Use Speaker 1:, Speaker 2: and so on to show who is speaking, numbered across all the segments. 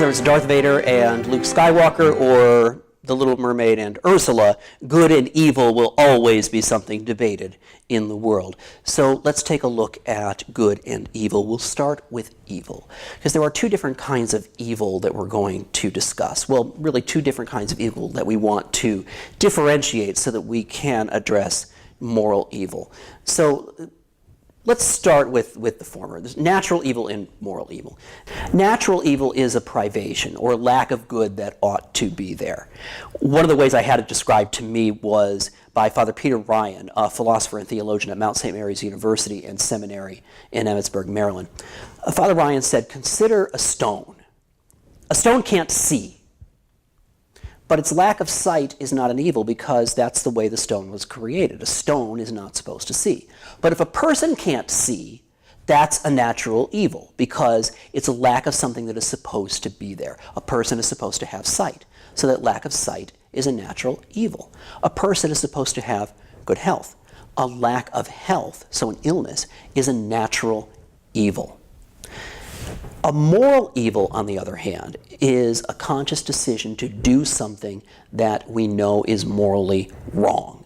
Speaker 1: whether it's Darth Vader and Luke Skywalker or The Little Mermaid and Ursula, good and evil will always be something debated in the world. So let's take a look at good and evil. We'll start with evil, because there are two different kinds of evil that we're going to discuss. Well, really two different kinds of evil that we want to differentiate so that we can address moral evil. So let's start with the former. There's natural evil and moral evil. Natural evil is a privation or lack of good that ought to be there. One of the ways I had it described to me was by Father Peter Ryan, a philosopher and theologian at Mount St. Mary's University and Seminary in Emmitsburg, Maryland. Father Ryan said, consider a stone. A stone can't see, but its lack of sight is not an evil because that's the way the stone was created. A stone is not supposed to see. But if a person can't see, that's a natural evil because it's a lack of something that is supposed to be there. A person is supposed to have sight, so that lack of sight is a natural evil. A person is supposed to have good health. A lack of health, so an illness, is a natural evil. A moral evil, on the other hand, is a conscious decision to do something that we know is morally wrong.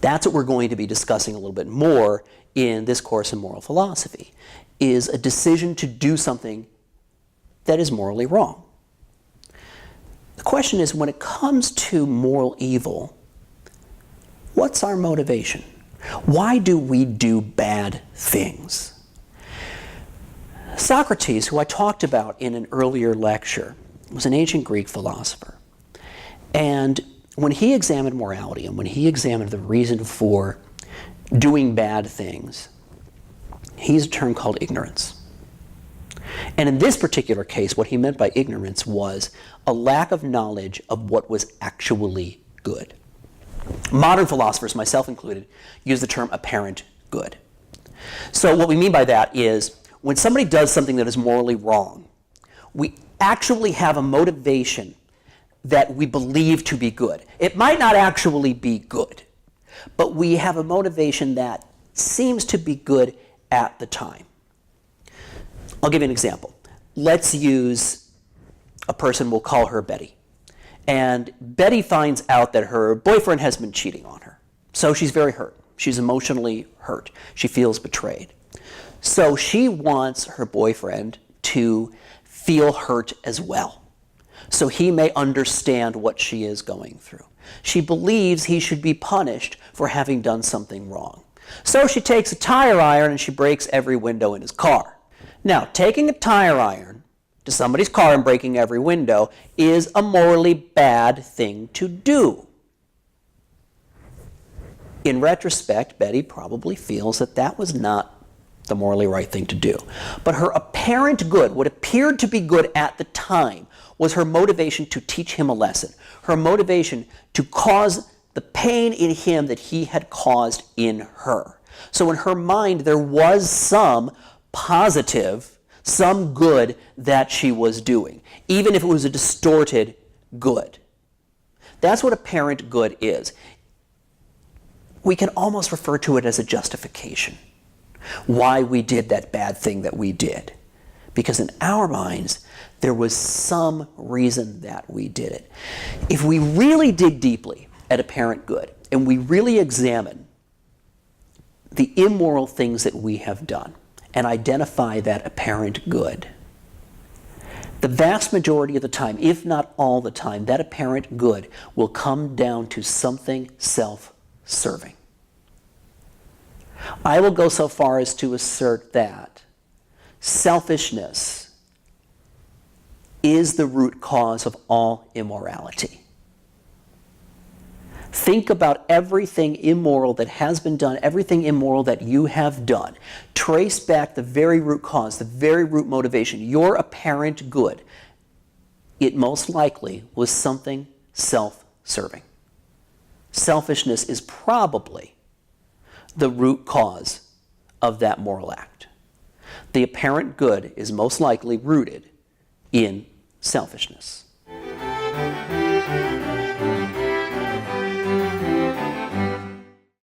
Speaker 1: That's what we're going to be discussing a little bit more in this course in moral philosophy, is a decision to do something that is morally wrong. The question is, when it comes to moral evil, what's our motivation? Why do we do bad things? Socrates, who I talked about in an earlier lecture, was an ancient Greek philosopher. And when he examined morality and when he examined the reason for doing bad things, he used a term called ignorance. And in this particular case, what he meant by ignorance was a lack of knowledge of what was actually good. Modern philosophers, myself included, use the term apparent good. So what we mean by that is when somebody does something that is morally wrong, we actually have a motivation that we believe to be good. It might not actually be good, but we have a motivation that seems to be good at the time. I'll give you an example. Let's use a person, we'll call her Betty. And Betty finds out that her boyfriend has been cheating on her. So she's very hurt. She's emotionally hurt. She feels betrayed. So she wants her boyfriend to feel hurt as well, so he may understand what she is going through. She believes he should be punished for having done something wrong. So she takes a tire iron and she breaks every window in his car. Now, taking a tire iron to somebody's car and breaking every window is a morally bad thing to do. In retrospect, Betty probably feels that that was not the morally right thing to do. But her apparent good, what appeared to be good at the time, was her motivation to teach him a lesson. Her motivation to cause the pain in him that he had caused in her. So in her mind, there was some positive, some good that she was doing, even if it was a distorted good. That's what apparent good is. We can almost refer to it as a justification. Why we did that bad thing that we did. Because in our minds, there was some reason that we did it. If we really dig deeply at apparent good, and we really examine the immoral things that we have done, and identify that apparent good, the vast majority of the time, if not all the time, that apparent good will come down to something self-serving. I will go so far as to assert that selfishness is the root cause of all immorality. Think about everything immoral that has been done, everything immoral that you have done. Trace back the very root cause, the very root motivation, your apparent good. It most likely was something self-serving. Selfishness is probably the root cause of that moral act. The apparent good is most likely rooted in selfishness.